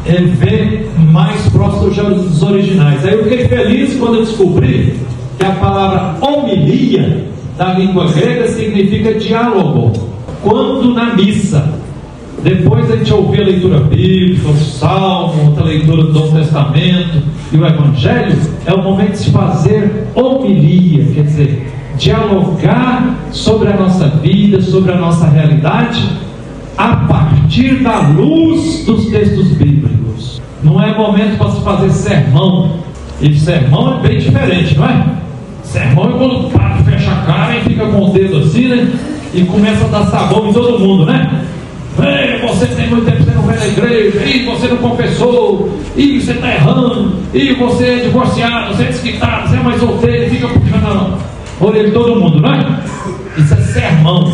ver mais próximo dos originais. Aí eu fiquei feliz quando eu descobri que a palavra homilia da língua grega significa diálogo. Quando na missa, depois a gente ouvir a leitura bíblica, o salmo, outra leitura do Novo Testamento e o Evangelho, é o momento de se fazer homilia, quer dizer, dialogar sobre a nossa vida, sobre a nossa realidade, a partir da luz dos textos bíblicos. Não é momento para se fazer sermão, e sermão é bem diferente, não é? Sermão é quando o padre fecha a cara e fica com o dedo assim, né? E começa a dar sabão em todo mundo, né? Você tem muito tempo que você não vem na igreja, e você não confessou, e você está errando, e você é divorciado, você é desquitado, você é mais solteiro, e fica puxando a orelha de todo mundo, não é? Isso é sermão.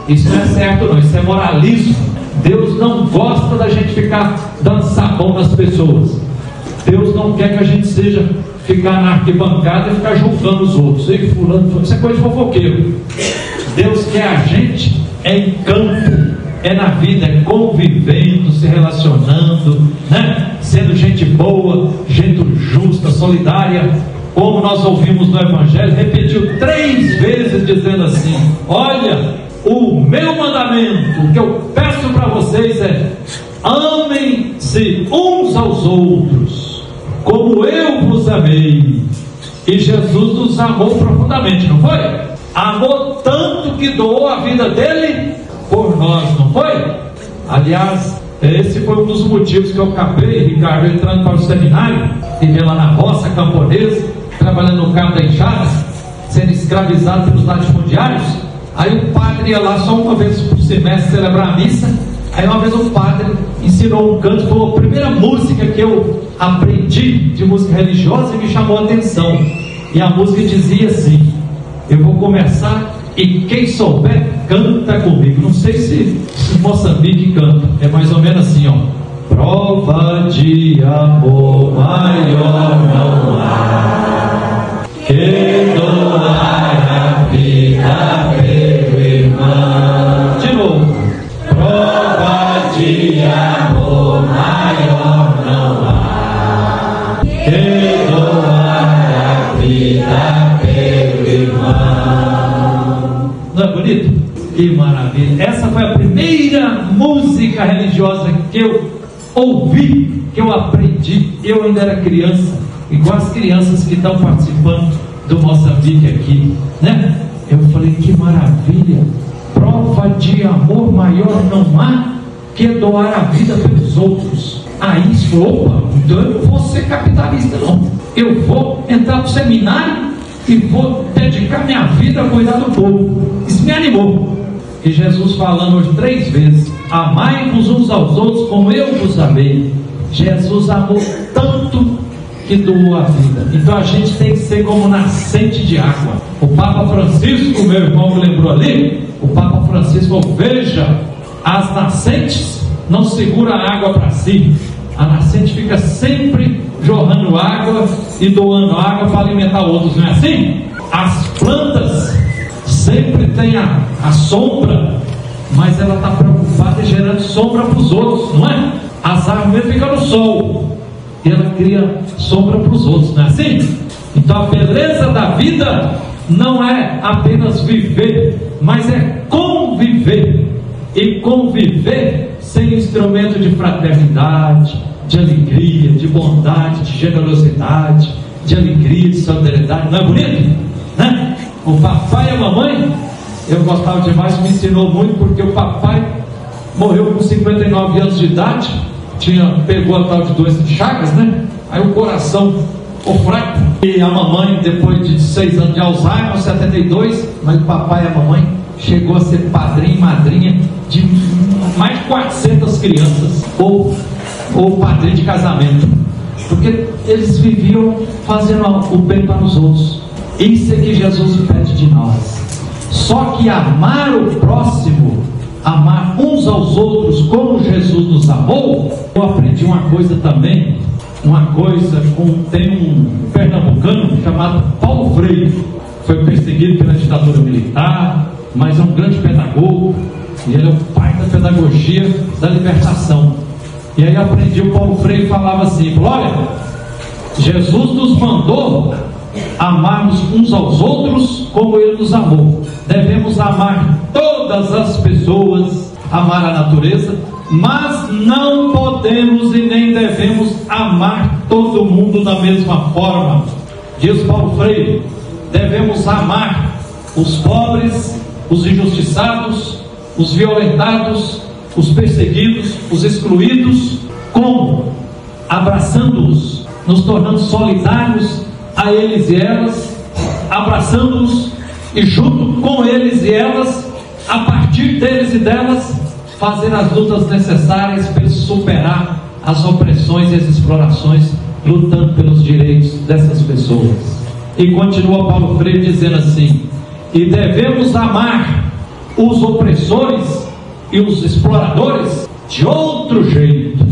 Isso não é certo não, isso é moralismo. Deus não gosta da gente ficar dando sabão nas pessoas. Deus não quer que a gente ficar na arquibancada e ficar julgando os outros. Ei, fulano, isso é coisa de fofoqueiro. Deus quer a gente em campo, é na vida, é convivendo, se relacionando, né? Sendo gente boa, gente justa, solidária, como nós ouvimos no Evangelho. Repetiu 3 vezes dizendo assim: olha, o meu mandamento, o que eu peço para vocês é: amem-se uns aos outros, como eu vos amei. E Jesus nos amou profundamente, não foi? Amou tanto que doou a vida dele por nós, não foi? Aliás, esse foi um dos motivos que eu acabei, Ricardo, entrando para o seminário, vivendo lá na roça camponesa, trabalhando no campo da enxada, sendo escravizado pelos latifundiários. Aí o padre ia lá só uma vez por semestre celebrar a missa. Aí uma vez o padre ensinou um canto, foi a primeira música que eu aprendi de música religiosa e me chamou a atenção. E a música dizia assim: eu vou começar e quem souber canta comigo. Não sei se Moçambique canta, é mais ou menos assim, ó: prova de amor maior não há que doar a vida pelo irmão. De novo: prova de amor maior não há que doar a vida pelo irmão. Não é bonito? Que maravilha! Essa foi a primeira música religiosa que eu ouvi, que eu aprendi. Eu ainda era criança, igual as crianças que estão participando do Moçambique aqui, né? Eu falei: que maravilha! Prova de amor maior não há que doar a vida pelos outros. Aí isso, opa, então eu não vou ser capitalista não. Eu vou entrar no seminário e vou dedicar minha vida a cuidar do povo. Isso me animou. E Jesus falando hoje 3 vezes: amai-vos uns aos outros como eu vos amei. Jesus amou tanto que doou a vida. Então a gente tem que ser como nascente de água. O Papa Francisco, meu irmão me lembrou ali, o Papa Francisco: veja, as nascentes não seguram a água para si. A nascente fica sempre jorrando água e doando água para alimentar outros, não é assim? As plantas sempre têm a sombra, mas ela está preocupada e gerando sombra para os outros, não é? As árvores ficam no sol e ela cria sombra para os outros, não é assim? Então a beleza da vida não é apenas viver, mas é conviver. E conviver sem instrumento de fraternidade, de alegria, de bondade, de generosidade, de alegria, de solidariedade. Não é bonito? Né? O papai e a mamãe, eu gostava demais, me ensinou muito, porque o papai morreu com 59 anos de idade, pegou a tal de doença de Chagas, né? Aí o coração ficou fraco. E a mamãe, depois de 6 anos de Alzheimer, 72, mas o papai e a mamãe chegou a ser padrinho e madrinha de mais de 400 crianças, ou padrinho de casamento, porque eles viviam fazendo o bem para os outros. Isso é que Jesus pede de nós. Só que amar o próximo, amar uns aos outros como Jesus nos amou. Eu aprendi uma coisa também, tem um pernambucano chamado Paulo Freire, foi perseguido pela ditadura militar, mas é um grande pedagogo, e ele é o pai da pedagogia da libertação. E aí eu aprendi, o Paulo Freire falava assim: olha, Jesus nos mandou amarmos uns aos outros como Ele nos amou. Devemos amar todas as pessoas, amar a natureza, mas não podemos e nem devemos amar todo mundo da mesma forma. Diz Paulo Freire: devemos amar os pobres, os injustiçados, os violentados, os perseguidos, os excluídos. Como? Abraçando-os, nos tornando solidários a eles e elas, abraçando-os e junto com eles e elas, a partir deles e delas, fazer as lutas necessárias para superar as opressões e as explorações, lutando pelos direitos dessas pessoas. E continua Paulo Freire dizendo assim: e devemos amar os opressores e os exploradores de outro jeito.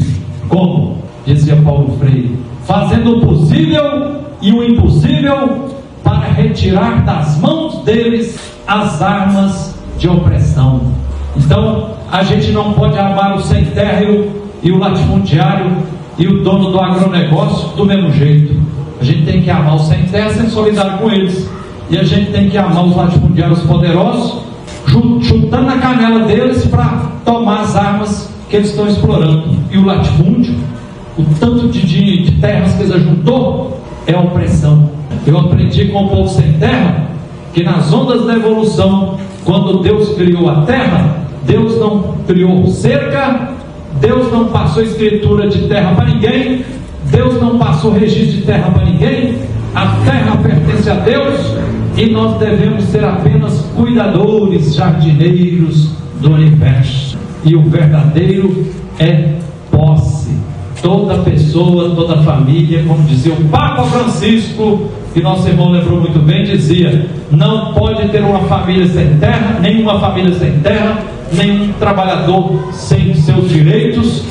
Como? Dizia Paulo Freire: fazendo o possível e o impossível para retirar das mãos deles as armas de opressão. Então, a gente não pode amar o sem terra e o latifundiário e o dono do agronegócio do mesmo jeito. A gente tem que amar o sem terra, ser solidário com eles, e a gente tem que amar os latifundiários poderosos, chutando na canela deles para tomar as armas que eles estão explorando. E o latifúndio, o tanto de terras que eles juntou, é a opressão. Eu aprendi com o povo sem terra que nas ondas da evolução, quando Deus criou a terra, Deus não criou cerca, Deus não passou escritura de terra para ninguém, Deus não passou registro de terra para ninguém. A terra pertence a Deus e nós devemos ser apenas cuidadores, jardineiros do universo. E o verdadeiro é posse. Toda pessoa, toda família, como dizia o Papa Francisco, que nosso irmão lembrou muito bem, dizia: não pode ter uma família sem terra, nenhuma família sem terra, nenhum trabalhador sem seus direitos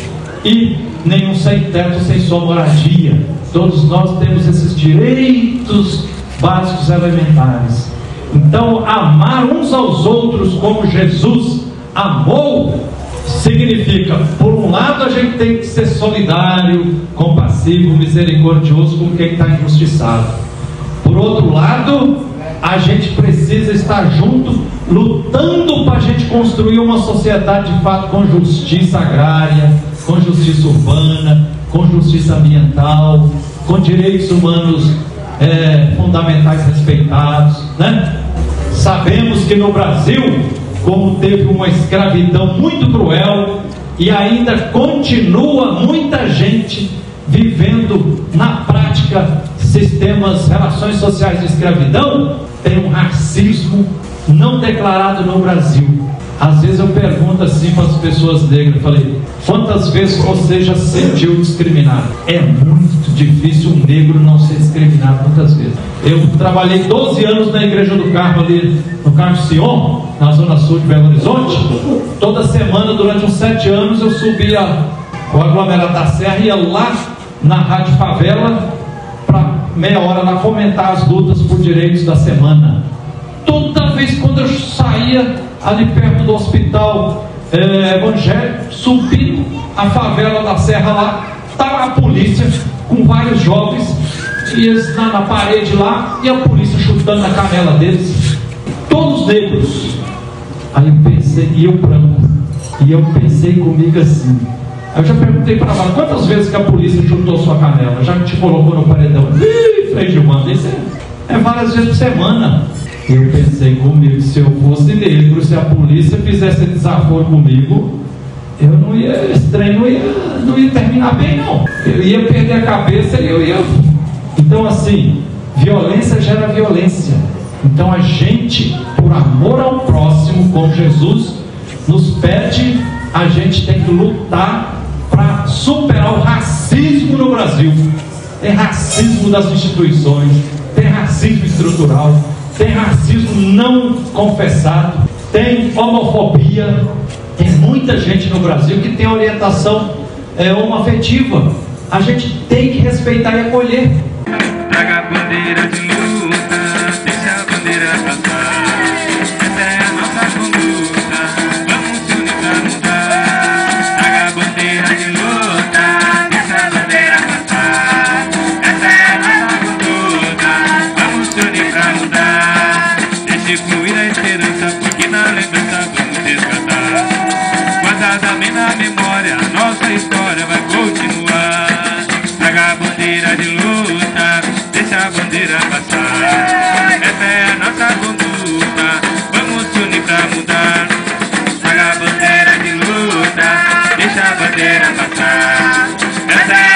e nenhum sem teto sem sua moradia. Todos nós temos esses direitos básicos elementares. Então, amar uns aos outros como Jesus amou significa, por um lado, a gente tem que ser solidário, compassivo, misericordioso com quem está injustiçado. Por outro lado, a gente precisa estar junto, lutando para a gente construir uma sociedade de fato com justiça agrária, com justiça urbana, com justiça ambiental, com direitos humanos fundamentais respeitados, né? Sabemos que no Brasil, como teve uma escravidão muito cruel e ainda continua muita gente vivendo na prática sistemas, relações sociais de escravidão, tem um racismo não declarado no Brasil. Às vezes eu pergunto assim para as pessoas negras, falei: quantas vezes você já se sentiu discriminado? É muito difícil um negro não ser discriminado, muitas vezes. Eu trabalhei 12 anos na Igreja do Carmo, ali no Carmo Sion, na zona sul de Belo Horizonte. Toda semana, durante uns 7 anos, eu subia o aglomerado da Serra, ia lá na Rádio Favela para meia hora lá comentar as lutas por direitos da semana. Toda vez quando eu saía ali perto do hospital evangélico, subindo a favela da Serra lá, estava a polícia com vários jovens, e eles na parede lá, e a polícia chutando na canela deles, todos negros. Aí eu pensei, e eu branco, e eu pensei comigo assim. Aí eu já perguntei para ela: quantas vezes que a polícia chutou sua canela? Já te colocou no paredão? Ih, Frei Gilmando, isso é várias vezes por semana. Eu pensei comigo: se eu fosse negro, se a polícia fizesse desaforo comigo, eu não ia, esse trem não ia terminar bem, não. Eu ia perder a cabeça e eu ia. Então, assim, violência gera violência. Então, a gente, por amor ao próximo, como Jesus nos pede, a gente tem que lutar para superar o racismo no Brasil. Tem racismo das instituições, tem racismo estrutural, tem racismo não confessado, tem homofobia, tem muita gente no Brasil que tem orientação homoafetiva. A gente tem que respeitar e acolher. Traga a bandeira de luta, deixa a bandeira cantar. Essa é a nossa conduta, vamos se unir pra mudar. Traga a bandeira de luta. memória, nossa história vai continuar. Traga a bandeira de luta, deixa a bandeira passar. Essa é a nossa conduta, vamos se unir pra mudar. Traga a bandeira de luta, deixa a bandeira passar. Essa é